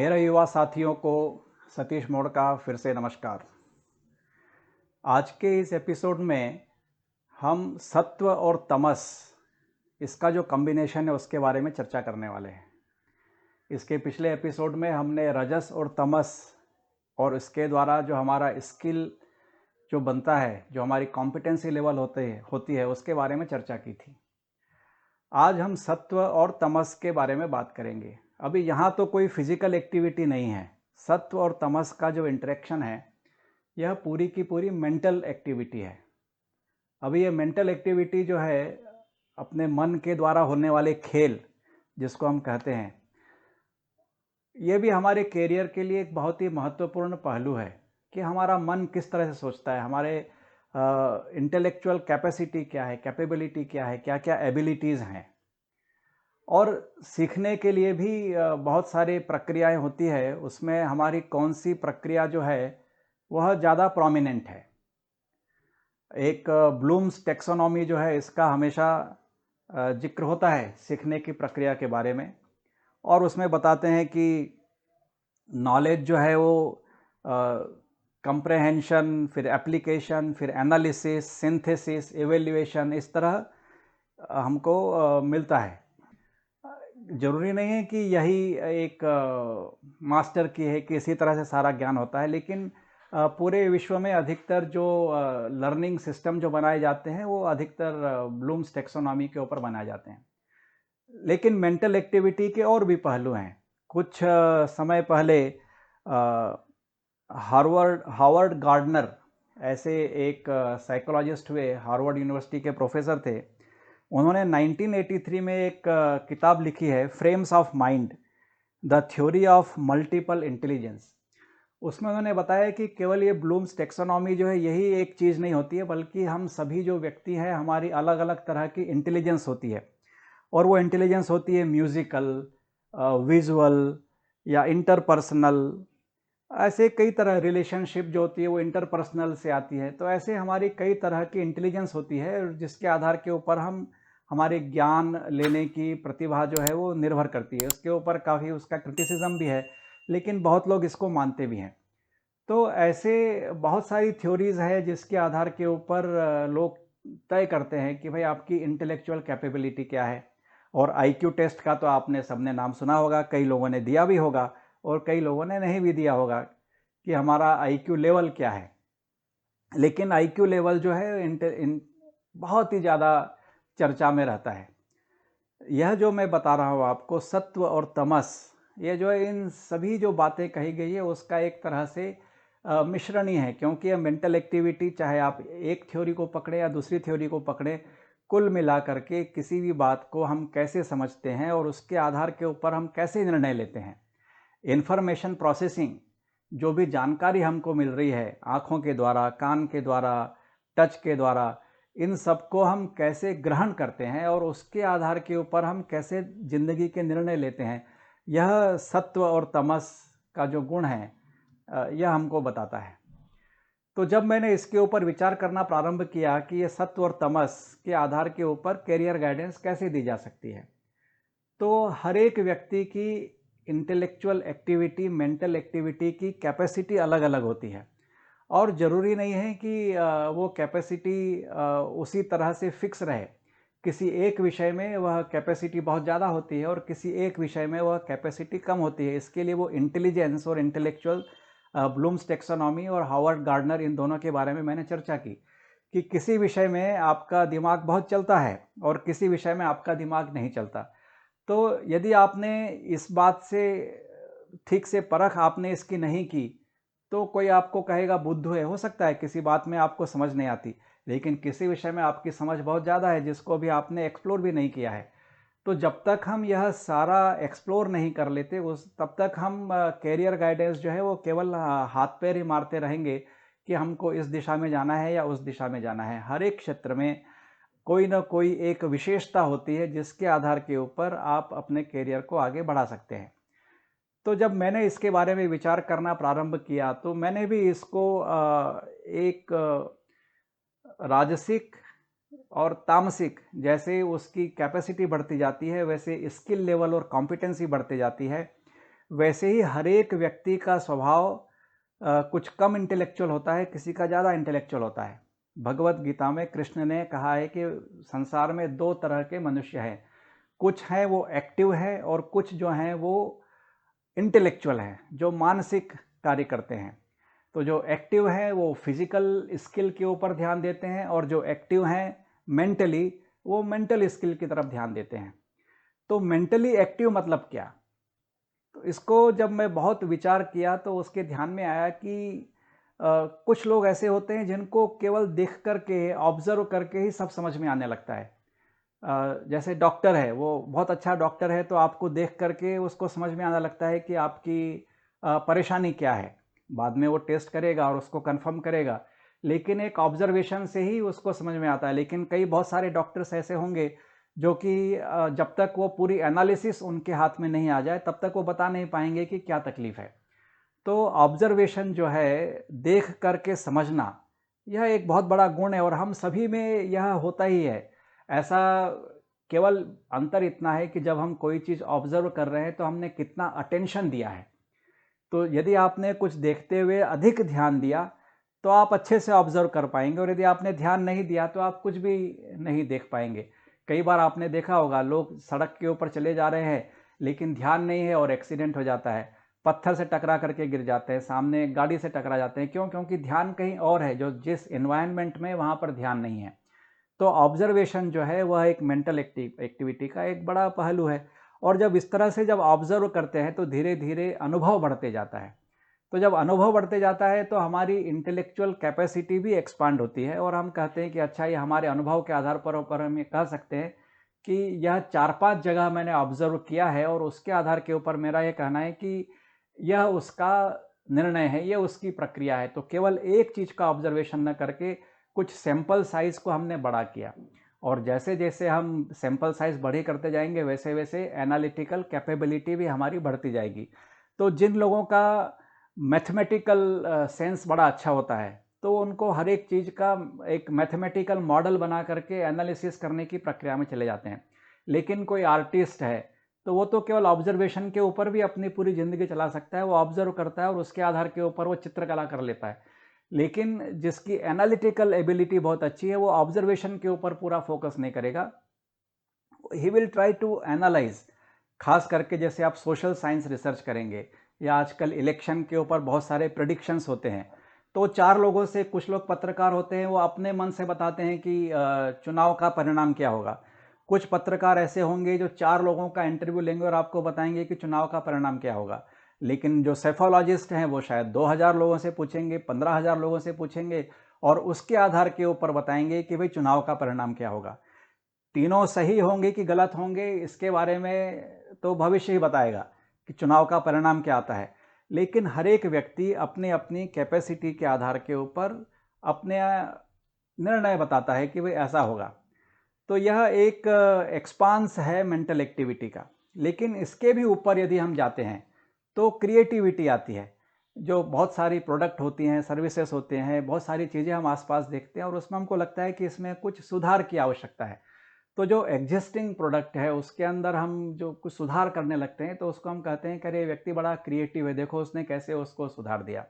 मेरे युवा साथियों को सतीश मोड़ का फिर से नमस्कार। आज के इस एपिसोड में हम सत्व और तमस इसका जो कॉम्बिनेशन है उसके बारे में चर्चा करने वाले हैं। इसके पिछले एपिसोड में हमने रजस और तमस और इसके द्वारा जो हमारा स्किल जो बनता है, जो हमारी कॉम्पिटेंसी लेवल होती है उसके बारे में चर्चा की थी। आज हम सत्व और तमस के बारे में बात करेंगे। अभी यहाँ तो कोई फिजिकल एक्टिविटी नहीं है। सत्व और तमस का जो इंटरेक्शन है यह पूरी की पूरी मेंटल एक्टिविटी है। अभी ये मेंटल एक्टिविटी जो है अपने मन के द्वारा होने वाले खेल जिसको हम कहते हैं, ये भी हमारे कैरियर के लिए एक बहुत ही महत्वपूर्ण पहलू है कि हमारा मन किस तरह से सोचता है, हमारे इंटेलेक्चुअल कैपेसिटी क्या है, कैपेबिलिटी क्या है, क्या क्या एबिलिटीज़ हैं। और सीखने के लिए भी बहुत सारी प्रक्रियाएं होती है। उसमें हमारी कौन सी प्रक्रिया जो है वह ज़्यादा प्रोमिनेंट है। एक ब्लूम्स टेक्सोनॉमी जो है इसका हमेशा जिक्र होता है सीखने की प्रक्रिया के बारे में, और उसमें बताते हैं कि नॉलेज जो है वो कंप्रहेंशन, फिर एप्लीकेशन, फिर एनालिसिस, सिंथेसिस, एवेल्युएशन, इस तरह हमको मिलता है। ज़रूरी नहीं है कि यही एक मास्टर की है कि इसी तरह से सारा ज्ञान होता है, लेकिन पूरे विश्व में अधिकतर जो लर्निंग सिस्टम जो बनाए जाते हैं वो अधिकतर ब्लूम्स टेक्सोनॉमी के ऊपर बनाए जाते हैं। लेकिन मेंटल एक्टिविटी के और भी पहलू हैं। कुछ समय पहले हावर्ड गार्डनर ऐसे एक साइकोलॉजिस्ट हुए, हार्वर्ड यूनिवर्सिटी के प्रोफेसर थे। उन्होंने 1983 में एक किताब लिखी है, frames of mind, the theory of multiple intelligence. उसमें उन्होंने बताया कि केवल ये ब्लूम्स टेक्सोनॉमी जो है यही एक चीज़ नहीं होती है, बल्कि हम सभी जो व्यक्ति हैं हमारी अलग अलग तरह की इंटेलिजेंस होती है। और वो इंटेलिजेंस होती है म्यूज़िकल, विजुअल या इंटरपर्सनल, ऐसे कई तरह। रिलेशनशिप जो होती है वो इंटरपर्सनल से आती है। तो ऐसे हमारी कई तरह की इंटेलिजेंस होती है जिसके आधार के ऊपर हम हमारे ज्ञान लेने की प्रतिभा जो है वो निर्भर करती है। उसके ऊपर काफ़ी उसका क्रिटिसिज्म भी है, लेकिन बहुत लोग इसको मानते भी हैं। तो ऐसे बहुत सारी थ्योरीज़ है जिसके आधार के ऊपर लोग तय करते हैं कि भाई आपकी इंटेलेक्चुअल कैपेबिलिटी क्या है। और आईक्यू टेस्ट का तो आपने सबने नाम सुना होगा, कई लोगों ने दिया भी होगा और कई लोगों ने नहीं भी दिया होगा कि हमारा आईक्यू लेवल क्या है। लेकिन आईक्यू लेवल जो है बहुत ही ज़्यादा चर्चा में रहता है। यह जो मैं बता रहा हूँ आपको, सत्व और तमस, ये जो है इन सभी जो बातें कही गई है उसका एक तरह से मिश्रण ही है। क्योंकि यह मेंटल एक्टिविटी, चाहे आप एक थ्योरी को पकड़े या दूसरी थ्योरी को पकड़े, कुल मिला करके किसी भी बात को हम कैसे समझते हैं और उसके आधार के ऊपर हम कैसे निर्णय लेते हैं। इन्फॉर्मेशन प्रोसेसिंग, जो भी जानकारी हमको मिल रही है आँखों के द्वारा, कान के द्वारा, टच के द्वारा, इन सबको हम कैसे ग्रहण करते हैं और उसके आधार के ऊपर हम कैसे ज़िंदगी के निर्णय लेते हैं, यह सत्व और तमस का जो गुण है यह हमको बताता है। तो जब मैंने इसके ऊपर विचार करना प्रारंभ किया कि ये सत्व और तमस के आधार के ऊपर कैरियर गाइडेंस कैसे दी जा सकती है, तो हर एक व्यक्ति की इंटेलेक्चुअल एक्टिविटी, मेंटल एक्टिविटी की कैपेसिटी अलग अलग होती है। और ज़रूरी नहीं है कि वो कैपेसिटी उसी तरह से फिक्स रहे। किसी एक विषय में वह कैपेसिटी बहुत ज़्यादा होती है और किसी एक विषय में वह कैपेसिटी कम होती है। इसके लिए वो इंटेलिजेंस और इंटेलेक्चुअल, ब्लूम्स टेक्सोनॉमी और हावर्ड गार्डनर, इन दोनों के बारे में मैंने चर्चा की कि किसी विषय में आपका दिमाग बहुत चलता है और किसी विषय में आपका दिमाग नहीं चलता। तो यदि आपने इस बात से ठीक से परख आपने इसकी नहीं की, तो कोई आपको कहेगा बुद्धू है। हो सकता है किसी बात में आपको समझ नहीं आती, लेकिन किसी विषय में आपकी समझ बहुत ज़्यादा है जिसको भी आपने एक्सप्लोर भी नहीं किया है। तो जब तक हम यह सारा एक्सप्लोर नहीं कर लेते उस तब तक हम कैरियर गाइडेंस जो है वो केवल हाथ पैर ही मारते रहेंगे कि हमको इस दिशा में जाना है या उस दिशा में जाना है। हर एक क्षेत्र में कोई ना कोई एक विशेषता होती है जिसके आधार के ऊपर आप अपने कैरियर को आगे बढ़ा सकते हैं। तो जब मैंने इसके बारे में विचार करना प्रारंभ किया तो मैंने भी इसको एक राजसिक और तामसिक, जैसे उसकी कैपेसिटी बढ़ती जाती है वैसे स्किल लेवल और कॉम्पिटेंसी बढ़ती जाती है, वैसे ही हर एक व्यक्ति का स्वभाव कुछ कम इंटेलेक्चुअल होता है, किसी का ज़्यादा इंटेलेक्चुअल होता है। भगवत गीता में कृष्ण ने कहा है कि संसार में 2 तरह के मनुष्य हैं, कुछ हैं वो एक्टिव हैं और कुछ जो हैं वो इंटेलेक्चुअल हैं, जो मानसिक कार्य करते हैं। तो जो एक्टिव हैं वो फिजिकल स्किल के ऊपर ध्यान देते हैं और जो एक्टिव हैं मेंटली, वो मेंटल स्किल की तरफ ध्यान देते हैं। तो मेंटली एक्टिव मतलब क्या? तो इसको जब मैं बहुत विचार किया तो उसके ध्यान में आया कि कुछ लोग ऐसे होते हैं जिनको केवल देख करके, ऑब्जर्व करके ही सब समझ में आने लगता है। जैसे डॉक्टर है, वो बहुत अच्छा डॉक्टर है तो आपको देख करके उसको समझ में आने लगता है कि आपकी परेशानी क्या है। बाद में वो टेस्ट करेगा और उसको कंफर्म करेगा, लेकिन एक ऑब्जर्वेशन से ही उसको समझ में आता है। लेकिन कई बहुत सारे डॉक्टर्स ऐसे होंगे जो कि जब तक वो पूरी एनालिसिस उनके हाथ में नहीं आ जाए तब तक वो बता नहीं पाएंगे कि क्या तकलीफ है। तो ऑब्जर्वेशन जो है, देख करके समझना, यह एक बहुत बड़ा गुण है और हम सभी में यह होता ही है। ऐसा केवल अंतर इतना है कि जब हम कोई चीज़ ऑब्जर्व कर रहे हैं तो हमने कितना अटेंशन दिया है। तो यदि आपने कुछ देखते हुए अधिक ध्यान दिया तो आप अच्छे से ऑब्जर्व कर पाएंगे और यदि आपने ध्यान नहीं दिया तो आप कुछ भी नहीं देख पाएंगे। कई बार आपने देखा होगा, लोग सड़क के ऊपर चले जा रहे हैं लेकिन ध्यान नहीं है और एक्सीडेंट हो जाता है, पत्थर से टकरा करके गिर जाते हैं, सामने गाड़ी से टकरा जाते हैं। क्यों? क्योंकि ध्यान कहीं और है, जो जिस एनवायरनमेंट में वहाँ पर ध्यान नहीं है। तो ऑब्जर्वेशन जो है वह एक मेंटल एक्टिविटी का एक बड़ा पहलू है। और जब इस तरह से जब ऑब्जर्व करते हैं तो धीरे धीरे अनुभव बढ़ते जाता है। तो जब अनुभव बढ़ते जाता है तो हमारी इंटेलेक्चुअल कैपेसिटी भी एक्सपांड होती है और हम कहते हैं कि अच्छा, ये हमारे अनुभव के आधार पर हम ये कह सकते हैं कि यह 4-5 जगह मैंने ऑब्जर्व किया है और उसके आधार के ऊपर मेरा ये कहना है कि यह उसका निर्णय है, ये उसकी प्रक्रिया है। तो केवल एक चीज़ का ऑब्जर्वेशन न करके कुछ सैंपल साइज़ को हमने बड़ा किया और जैसे जैसे हम सैंपल साइज़ बड़े करते जाएंगे वैसे वैसे एनालिटिकल कैपेबिलिटी भी हमारी बढ़ती जाएगी। तो जिन लोगों का मैथमेटिकल सेंस बड़ा अच्छा होता है तो उनको हर एक चीज़ का एक मैथमेटिकल मॉडल बना करके एनालिसिस करने की प्रक्रिया में चले जाते हैं। लेकिन कोई आर्टिस्ट है तो वो तो केवल ऑब्जर्वेशन के ऊपर भी अपनी पूरी ज़िंदगी चला सकता है। वो ऑब्जर्व करता है और उसके आधार के ऊपर वो चित्रकला कर लेता है। लेकिन जिसकी एनालिटिकल एबिलिटी बहुत अच्छी है, वो ऑब्जर्वेशन के ऊपर पूरा फोकस नहीं करेगा, he will try to analyse. खास करके जैसे आप सोशल साइंस रिसर्च करेंगे या आजकल इलेक्शन के ऊपर बहुत सारे प्रेडिक्शंस होते हैं, तो 4 लोगों से, कुछ लोग पत्रकार होते हैं, वो अपने मन से बताते हैं कि चुनाव का परिणाम क्या होगा। कुछ पत्रकार ऐसे होंगे जो 4 लोगों का इंटरव्यू लेंगे और आपको बताएंगे कि चुनाव का परिणाम क्या होगा। लेकिन जो सेफोलॉजिस्ट हैं वो शायद 2000 लोगों से पूछेंगे, 15,000 लोगों से पूछेंगे और उसके आधार के ऊपर बताएंगे कि भाई चुनाव का परिणाम क्या होगा। तीनों सही होंगे कि गलत होंगे इसके बारे में तो भविष्य ही बताएगा कि चुनाव का परिणाम क्या आता है। लेकिन हर एक व्यक्ति अपने अपनी कैपेसिटी के आधार के ऊपर अपने निर्णय बताता है कि भाई ऐसा होगा। तो यह एक एक्सपांस है मेंटल एक्टिविटी का। लेकिन इसके भी ऊपर यदि हम जाते हैं तो क्रिएटिविटी आती है। जो बहुत सारी प्रोडक्ट होती हैं, सर्विसेज होते हैं, बहुत सारी चीज़ें हम आसपास देखते हैं और उसमें हमको लगता है कि इसमें कुछ सुधार की आवश्यकता है। तो जो एग्जिस्टिंग प्रोडक्ट है उसके अंदर हम जो कुछ सुधार करने लगते हैं तो उसको हम कहते हैं कि अरे, व्यक्ति बड़ा क्रिएटिव है, देखो उसने कैसे उसको सुधार दिया।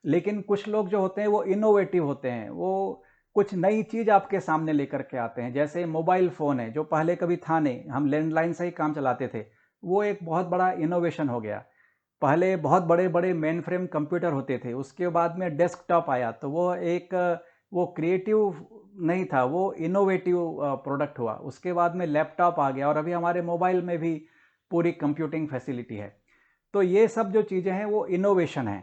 लेकिन कुछ लोग जो होते हैं वो इनोवेटिव होते हैं, वो कुछ नई चीज़ आपके सामने लेकर के आते हैं। जैसे मोबाइल फ़ोन है, जो पहले कभी था नहीं, हम लैंडलाइन से ही काम चलाते थे, वो एक बहुत बड़ा इनोवेशन हो गया। पहले बहुत बड़े-बड़े मेन फ्रेम कंप्यूटर होते थे, उसके बाद में डेस्कटॉप आया तो वो एक वो क्रिएटिव नहीं था, वो इनोवेटिव प्रोडक्ट हुआ। उसके बाद में लैपटॉप आ गया और अभी हमारे मोबाइल में भी पूरी कंप्यूटिंग फैसिलिटी है। तो ये सब जो चीज़ें हैं वो इनोवेशन है।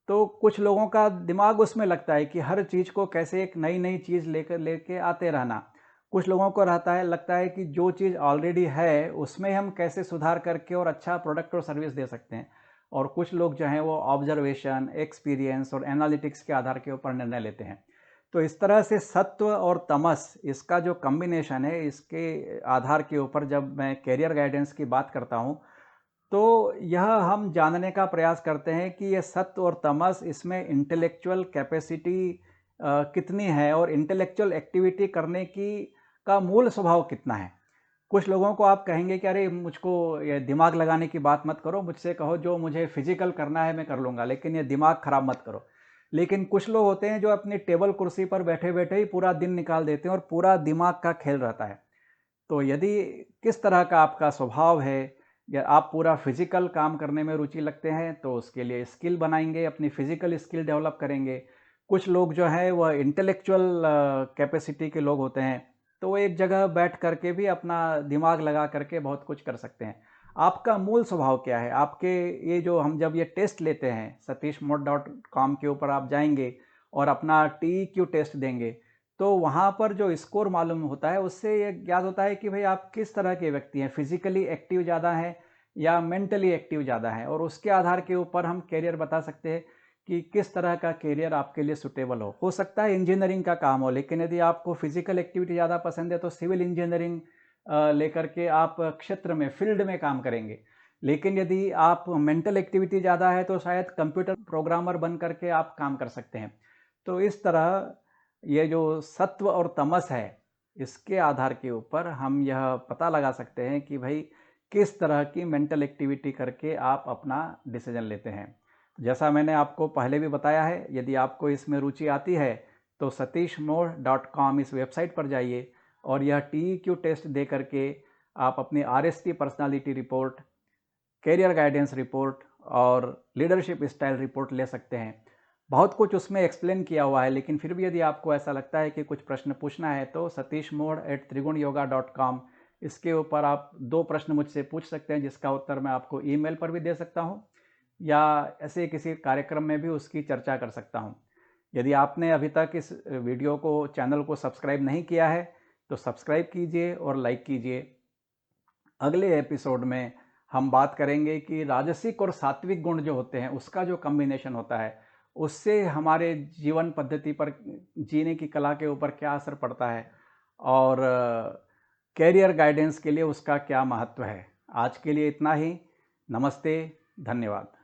तो कुछ लोगों का दिमाग उसमें लगता है कि हर चीज़ को कैसे एक नई-नई चीज़ लेकर लेके आते रहना। कुछ लोगों को लगता है कि जो चीज़ ऑलरेडी है उसमें हम कैसे सुधार करके और अच्छा प्रोडक्ट और सर्विस दे सकते हैं। और कुछ लोग जो हैं वो ऑब्जर्वेशन, एक्सपीरियंस और एनालिटिक्स के आधार के ऊपर निर्णय लेते हैं। तो इस तरह से सत्व और तमस, इसका जो कॉम्बिनेशन है, इसके आधार के ऊपर जब मैं करियर गाइडेंस की बात करता हूँ तो यह हम जानने का प्रयास करते हैं कि ये सत्व और तमस, इसमें इंटेलेक्चुअल कैपेसिटी कितनी है और इंटेलेक्चुअल एक्टिविटी करने की का मूल स्वभाव कितना है। कुछ लोगों को आप कहेंगे कि अरे मुझको ये दिमाग लगाने की बात मत करो, मुझसे कहो जो मुझे फिजिकल करना है मैं कर लूँगा, लेकिन ये दिमाग खराब मत करो। लेकिन कुछ लोग होते हैं जो अपनी टेबल कुर्सी पर बैठे बैठे ही पूरा दिन निकाल देते हैं और पूरा दिमाग का खेल रहता है। तो यदि किस तरह का आपका स्वभाव है या आप पूरा फिजिकल काम करने में रुचि लगते हैं तो उसके लिए स्किल बनाएंगे, अपनी फिजिकल स्किल डेवलप करेंगे। कुछ लोग जो है वह इंटेलेक्चुअल कैपेसिटी के लोग होते हैं, तो वो एक जगह बैठ करके भी अपना दिमाग लगा करके बहुत कुछ कर सकते हैं। आपका मूल स्वभाव क्या है? आपके ये जो हम जब ये टेस्ट लेते हैं satish.com के ऊपर आप जाएंगे और अपना TEQ टेस्ट देंगे, तो वहाँ पर जो स्कोर मालूम होता है उससे ये ज्ञात होता है कि भाई आप किस तरह के व्यक्ति हैं, फिजिकली एक्टिव ज़्यादा हैं या मेंटली एक्टिव ज़्यादा हैं, और उसके आधार के ऊपर हम कैरियर बता सकते हैं कि किस तरह का कैरियर आपके लिए सुटेबल हो सकता है इंजीनियरिंग का काम हो, लेकिन यदि आपको फिजिकल एक्टिविटी ज़्यादा पसंद है तो सिविल इंजीनियरिंग लेकर के आप क्षेत्र में फील्ड में काम करेंगे। लेकिन यदि आप मेंटल एक्टिविटी ज़्यादा है तो शायद कंप्यूटर प्रोग्रामर बन करके आप काम कर सकते हैं। तो इस तरह ये जो सत्व और तमस है, इसके आधार के ऊपर हम यह पता लगा सकते हैं कि भाई किस तरह की मेंटल एक्टिविटी करके आप अपना डिसीजन लेते हैं। जैसा मैंने आपको पहले भी बताया है, यदि आपको इसमें रुचि आती है तो satishmore.com इस वेबसाइट पर जाइए और यह TEQ टेस्ट दे करके आप अपनी RST personality report, career guidance report और लीडरशिप स्टाइल रिपोर्ट ले सकते हैं। बहुत कुछ उसमें एक्सप्लेन किया हुआ है, लेकिन फिर भी यदि आपको ऐसा लगता है कि कुछ प्रश्न पूछना है तो satishmore@trigunyoga.com इसके ऊपर आप 2 प्रश्न मुझसे पूछ सकते हैं, जिसका उत्तर मैं आपको ईमेल पर भी दे सकता हूं या ऐसे किसी कार्यक्रम में भी उसकी चर्चा कर सकता हूं। यदि आपने अभी तक इस वीडियो को, चैनल को सब्सक्राइब नहीं किया है तो सब्सक्राइब कीजिए और लाइक कीजिए। अगले एपिसोड में हम बात करेंगे कि राजसिक और सात्विक गुण जो होते हैं उसका जो कॉम्बिनेशन होता है उससे हमारे जीवन पद्धति पर, जीने की कला के ऊपर क्या असर पड़ता है और कैरियर गाइडेंस के लिए उसका क्या महत्व है। आज के लिए इतना ही। नमस्ते, धन्यवाद।